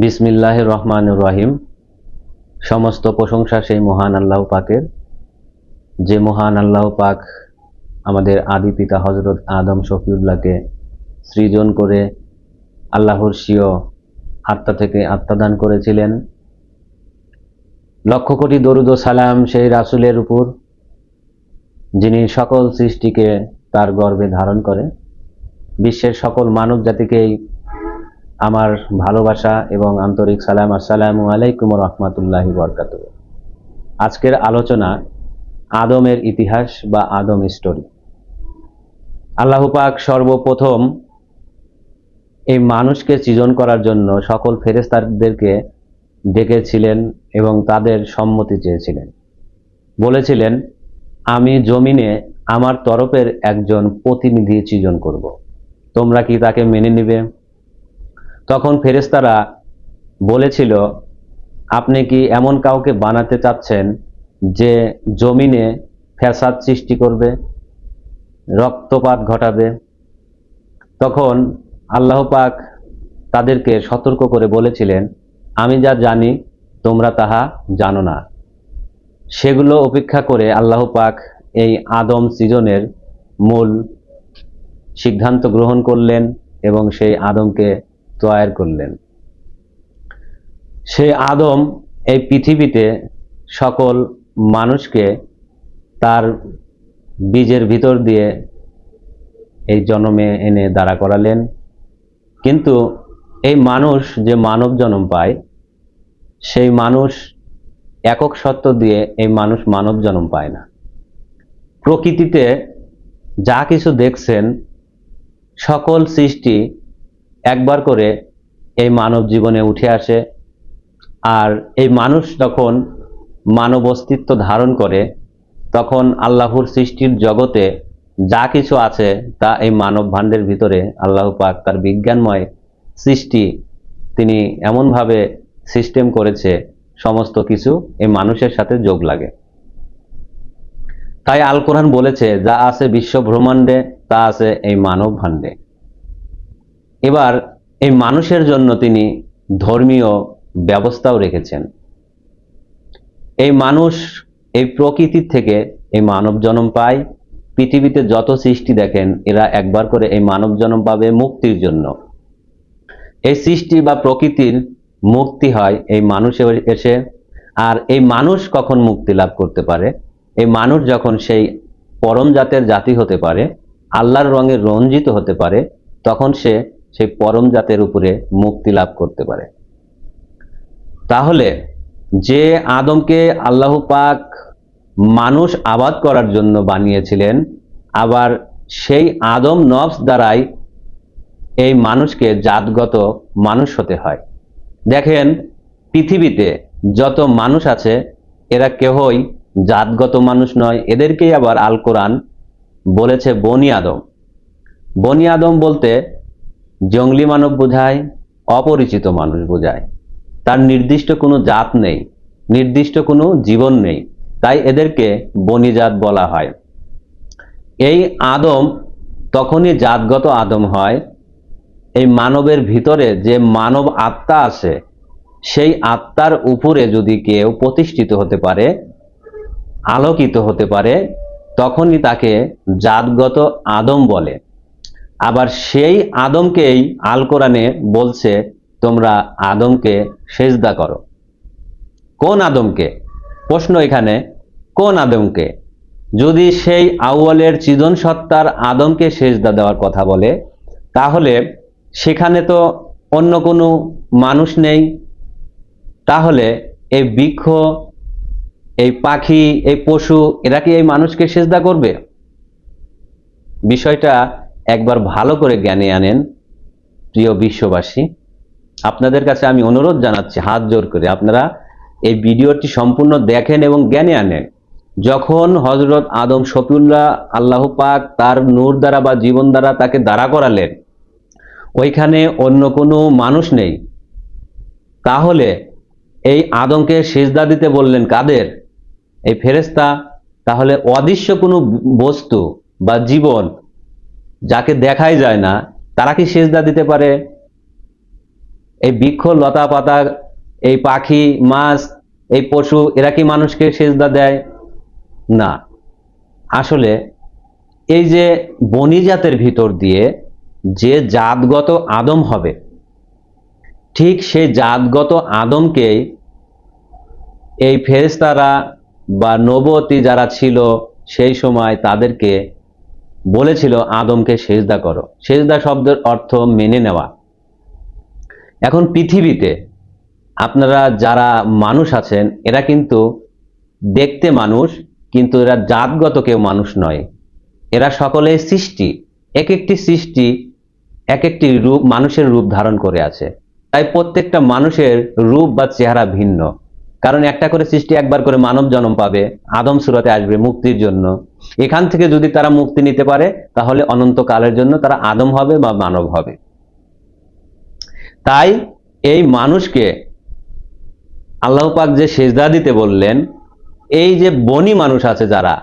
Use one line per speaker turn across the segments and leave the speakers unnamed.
বিসমিল্লাহির রহমানির রহিম। সমস্ত প্রশংসা সেই মহান আল্লাহ পাকের, যে মহান আল্লাহ পাক আমাদের আদি পিতা হযরত আদম শফিউল্লাহকে সৃজন করে আল্লাহর স্বীয় আত্মা থেকে আত্মা দান করেছিলেন। লক্ষ কোটি দরুদ ও সালাম সেই রাসূলের উপর, যিনি সকল সৃষ্টিকে তার গর্ভে ধারণ করে। বিশ্বের সকল মানব জাতিকেই আমার ভালোবাসা এবং আন্তরিক সালাম। আসসালামু আলাইকুম ওয়া রাহমাতুল্লাহি ওয়া বারাকাতুহু। আজকের আলোচনা আদমের ইতিহাস বা আদম স্টোরি। আল্লাহ পাক সর্বপ্রথম এই মানুষকে সৃজন করার জন্য সকল ফেরেশতাদেরকে ডেকেছিলেন এবং তাদের সম্মতি চেয়েছিলেন। বলেছিলেন, আমি জমিনে আমার তরফের একজন প্রতিনিধি সৃজন করব, তোমরা কি তাকে মেনে নিবে? তখন ফেরেশতারা বলেছিল, আপনি কি এমন কাউকে বানাতে চাচ্ছেন যে জমিনে ফ্যাসাদ সৃষ্টি করবে, রক্তপাত ঘটাবে? তখন আল্লাহ পাক তাদেরকে সতর্ক করে বলেছিলেন, আমি যা জানি তোমরা তাহা জানো না। সেগুলো উপেক্ষা করে আল্লাহ পাক এই আদম সৃজনের মূল সিদ্ধান্ত গ্রহণ করলেন এবং সেই আদমকে তৈরি করলেন। সেই আদম এই পৃথিবীতে সকল মানুষকে তার বীজের ভিতর দিয়ে এই জন্মে এনে দাঁড়া করালেন। কিন্তু এই মানুষ যে মানব জন্ম পায়, সেই মানুষ একক সত্য দিয়ে এই মানুষ মানব জন্ম পায় না। প্রকৃতিতে যা কিছু দেখছেন সকল সৃষ্টি একবার করে এই মানব জীবনে উঠে আসে। আর এই মানুষ যখন মানব অস্তিত্ব ধারণ করে, তখন আল্লাহর সৃষ্টির জগতে যা কিছু আছে তা এই মানব ভাণ্ডের ভিতরে আল্লাহ পাক তার বিজ্ঞানময় সৃষ্টি তিনি এমনভাবে সিস্টেম করেছে, সমস্ত কিছু এই মানুষের সাথে যোগ লাগে। তাই আল কোরআন বলেছে, যা আছে বিশ্ব ব্রহ্মাণ্ডে তা আছে এই মানব ভাণ্ডে। এবার এই মানুষের জন্য তিনি ধর্মীয় ব্যবস্থাও রেখেছেন। এই মানুষ এই প্রকৃতির থেকে এই মানব জন্ম পায়। পৃথিবীতে যত সৃষ্টি দেখেন, এরা একবার করে এই মানব জন্ম পাবে মুক্তির জন্য। এই সৃষ্টি বা প্রকৃতির মুক্তি হয় এই মানুষে এসে। আর এই মানুষ কখন মুক্তি লাভ করতে পারে? এই মানুষ যখন সেই পরম জাতের জাতি হতে পারে, আল্লাহর রঙে রঞ্জিত হতে পারে, তখন সে সেই পরম জাতের উপরে মুক্তি লাভ করতে পারে। তাহলে যে আদমকে আল্লাহ পাক মানুষ আবাদ করার জন্য বানিয়েছিলেন, আবার সেই আদম নফস দ্বারাই এই মানুষকে জাতগত মানুষ হতে হয়। দেখেন, পৃথিবীতে যত মানুষ আছে এরা কেহই জাতগত মানুষ নয়। এদেরকেই আবার আল কোরআন বলেছে বনি আদম। বনি আদম বলতে জঙ্গলি মানব বোঝায়, অপরিচিত মানুষ বোঝায়। তার নির্দিষ্ট কোনো জাত নেই, নির্দিষ্ট কোনো জীবন নেই, তাই এদেরকে বনিজাত বলা হয়। এই আদম তখনই জাতগত আদম হয়, এই মানবের ভিতরে যে মানব আত্মা আছে, সেই আত্মার উপরে যদি কেউ প্রতিষ্ঠিত হতে পারে, আলোকিত হতে পারে, তখনই তাকে জাতগত আদম বলে। আবার সেই আদমকেই আল কোরআনে বলছে, তোমরা আদমকে সেজদা করো। কোন আদমকে? প্রশ্ন এখানে, কোন আদমকে? যদি সেই আউয়ালের সৃজন সত্তার আদমকে সেজদা দেওয়ার কথা বলে, তাহলে সেখানে তো অন্য কোনো মানুষ নেই। তাহলে এই বৃক্ষ, এই পাখি, এই পশু, এরা কি এই মানুষকে সেজদা করবে? বিষয়টা একবার ভালো করে জ্ঞানে আনেন। প্রিয় বিশ্ববাসী, আপনাদের কাছে আমি অনুরোধ জানাচ্ছি হাত জোর করে, আপনারা এই ভিডিওটি সম্পূর্ণ দেখেন এবং জ্ঞানে আনেন। যখন হযরত আদম শফিউল্লাহ আল্লাহ পাক তার নূর দ্বারা বা জীবন দ্বারা তাকে দাঁড়া করালেন, ওইখানে অন্য কোনো মানুষ নেই। তাহলে এই আদমকে সিজদা দিতে বললেন কাদের? এই ফেরেশতা। তাহলে অদৃশ্য কোনো বস্তু বা জীবন যাকে দেখাই যায় না, তারা কি সিজদা দিতে পারে? এই বৃক্ষ লতা পাতা, এই পাখি মাছ, এই পশু, এরা কি মানুষকে সেজদা দেয়? না। আসলে এই যে বনি জাতের ভিতর দিয়ে যে জাতগত আদম হবে, ঠিক সেই জাতগত আদমকেই এই ফেরেশতারা বা নবুয়তি যারা ছিল সেই সময় তাদেরকে বলেছিল আদমকে সেজদা করো। সেজদা শব্দের অর্থ মেনে নেওয়া। এখন পৃথিবীতে আপনারা যারা মানুষ আছেন, এরা কিন্তু দেখতে মানুষ, কিন্তু এরা জাতগত কেউ মানুষ নয়। এরা সকলেই সৃষ্টি, এক একটি সৃষ্টি এক একটি রূপ, মানুষের রূপ ধারণ করে আছে। তাই প্রত্যেকটা মানুষের রূপ বা চেহারা ভিন্ন, কারণ একটা করে সৃষ্টি একবার করে মানব জন্ম পাবে, আদম সুরতে আসবে মুক্তির জন্য। এখান থেকে যদি তারা মুক্তি নিতে পারে তাহলে অনন্তকালের জন্য তারা আদম হবে বা মানব হবে। তাই এই মানুষকে আল্লাহ পাক যে সেজদা দিতে বললেন, এই যে বনি মানুষ আছে যারা,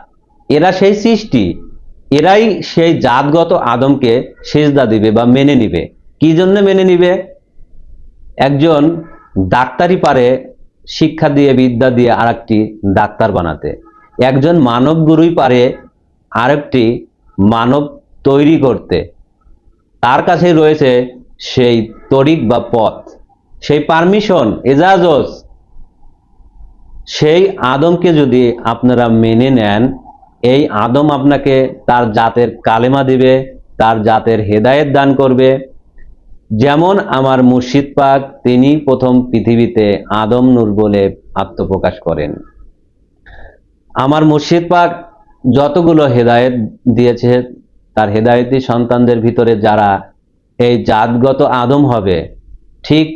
এরা সেই সৃষ্টি, এরাই সেই জাতগত আদমকে সেজদা দিবে বা মেনে নিবে। কি জন্য মেনে নিবে? একজন ডাক্তারি পারে শিক্ষা দিয়ে, বিদ্যা দিয়ে আরেকটি ডাক্তার বানাতে, একজন মানব গুরুই পারে আরেকটি মানব তৈরি করতে। তার কাছে রয়েছে সেই তরিক বা পথ, সেই পারমিশন, এজাজত। সেই আদমকে যদি আপনারা মেনে নেন, এই আদম আপনাকে তার জাতের কালেমা দিবে, তার জাতের হেদায়েত দান করবে। যেমন আমার মুর্শিদ পাক, তিনি প্রথম পৃথিবীতে আদম নূর বলে আত্মপ্রকাশ করেন। আমার মুর্শিদ পাক যতগুলো হেদায়েত দিয়েছে, তার হেদায়েতি সন্তানদের ভিতরে যারা এই জাতগত আদম হবে, ঠিক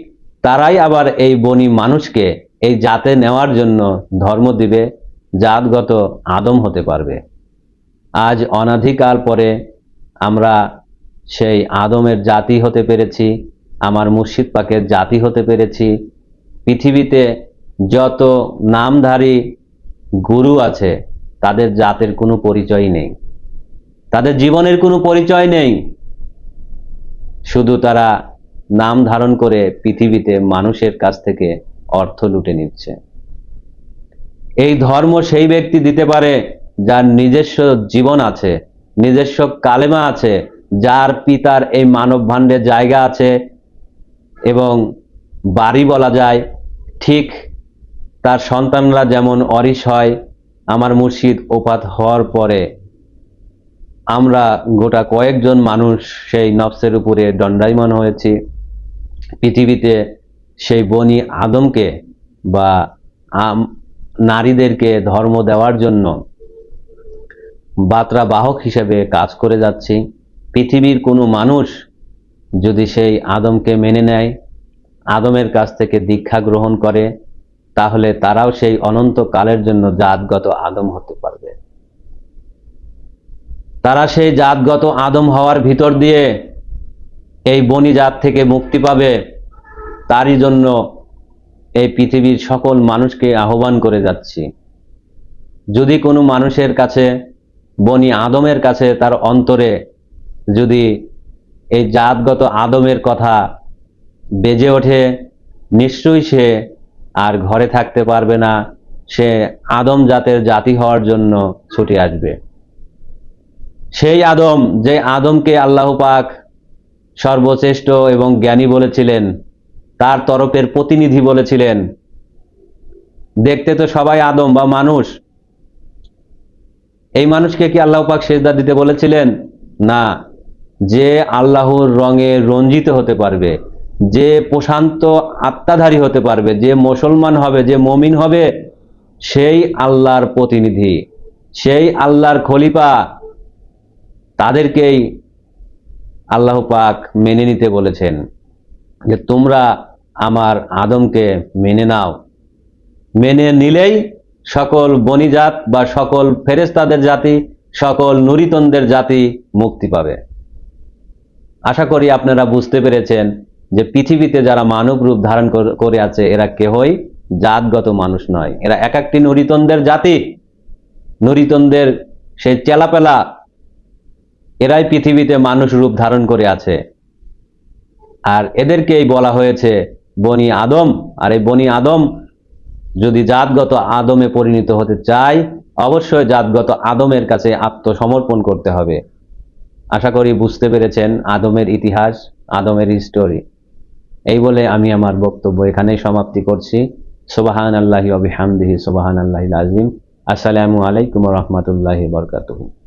তারাই আবার এই বনি মানুষকে এই জাতে নেওয়ার জন্য ধর্ম দিবে, জাতগত আদম হতে পারবে। আজ অনাদিকাল পরে আমরা সেই আদমের জাতি হতে পেরেছি, আমার মুর্শিদ পাকের জাতি হতে পেরেছি। পৃথিবীতে যত নামধারী গুরু আছে তাদের জাতের কোনো পরিচয় নেই, তাদের জীবনের কোনো পরিচয় নেই, শুধু তারা নাম ধারণ করে পৃথিবীতে মানুষের কাছ থেকে অর্থ লুটে নিচ্ছে। এই ধর্ম সেই ব্যক্তি দিতে পারে যার নিজস্ব জীবন আছে, নিজস্ব কালেমা আছে, যার পিতার এই মানব ভাণ্ডে জায়গা আছে এবং বাড়ি বলা যায়। ঠিক তার সন্তানরা যেমন অরিস হয়, আমার মুর্শিদ ওফাত হওয়ার পরে আমরা গোটা কয়েকজন মানুষ সেই নফসের উপরে দণ্ডায়মান হয়েছি। পৃথিবীতে সেই বনি আদমকে বা নারীদেরকে ধর্ম দেওয়ার জন্য বার্তা বাহক হিসেবে কাজ করে যাচ্ছি। পৃথিবীর কোনো মানুষ যদি সেই আদমকে মেনে নেয়, আদমের কাছ থেকে দীক্ষা গ্রহণ করে, তাহলে তারাও সেই অনন্তকালের জন্য জাতগত আদম হতে পারবে। তারা সেই জাতগত আদম হওয়ার ভিতর দিয়ে এই বনি জাত থেকে মুক্তি পাবে। তারই জন্য এই পৃথিবীর সকল মানুষকে আহ্বান করে যাচ্ছি। যদি কোনো মানুষের কাছে, বনি আদমের কাছে, তার অন্তরে যদি এই জাতগত আদমের কথা বেজে ওঠে, নিশ্চয়ই সে আর ঘরে থাকতে পারবে না, সে আদম জাতের জাতি হওয়ার জন্য ছুটে আসবে। সেই আদম, যে আদমকে আল্লাহ পাক সর্বশ্রেষ্ঠ এবং জ্ঞানী বলেছিলেন, তার তরফের প্রতিনিধি বলেছিলেন। দেখতে তো সবাই আদম বা মানুষ, এই মানুষকে কি আল্লাহ পাক সেজদা দিতে বলেছিলেন? না। যে আল্লাহর রঙে রঞ্জিত হতে পারবে, যে প্রশান্ত আত্মাধারী হতে পারবে, যে মুসলমান হবে, যে মুমিন হবে, সেই আল্লাহর প্রতিনিধি, সেই আল্লাহর খলিফা, তাদেরকেই আল্লাহ পাক মেনে নিতে বলেছেন যে তোমরা আমার আদমকে মেনে নাও। মেনে নিলেই সকল বনিজাত বা সকল ফেরেশতাদের জাতি, সকল নুরিতনদের জাতি মুক্তি পাবে। আশা করি আপনারা বুঝতে পেরেছেন যে পৃথিবীতে যারা মানব রূপ ধারণ করে আছে, এরা কেহই জাতগত মানুষ নয়, এরা এক একটি নুরিতনদের জাতি, নুরিতনদের সেই চেলাপেলা, এরাই পৃথিবীতে মানুষ রূপ ধারণ করে আছে। আর এদেরকেই বলা হয়েছে বনি আদম। আর এই বনি আদম যদি জাতগত আদমে পরিণত হতে চায়, অবশ্যই জাতগত আদমের কাছে আত্মসমর্পণ করতে হবে। আশা করি বুঝতে পেরেছেন আদমের ইতিহাস, আদমের হিস্টোরি। এই বলে আমি আমার বক্তব্য এখানেই সমাপ্তি করছি। সুবহানাল্লাহি ওয়া বিহামদিহি সুবহানাল্লাহিল আযীম। আসসালামু আলাইকুম ওয়া রাহমাতুল্লাহি ওয়া বারাকাতুহু।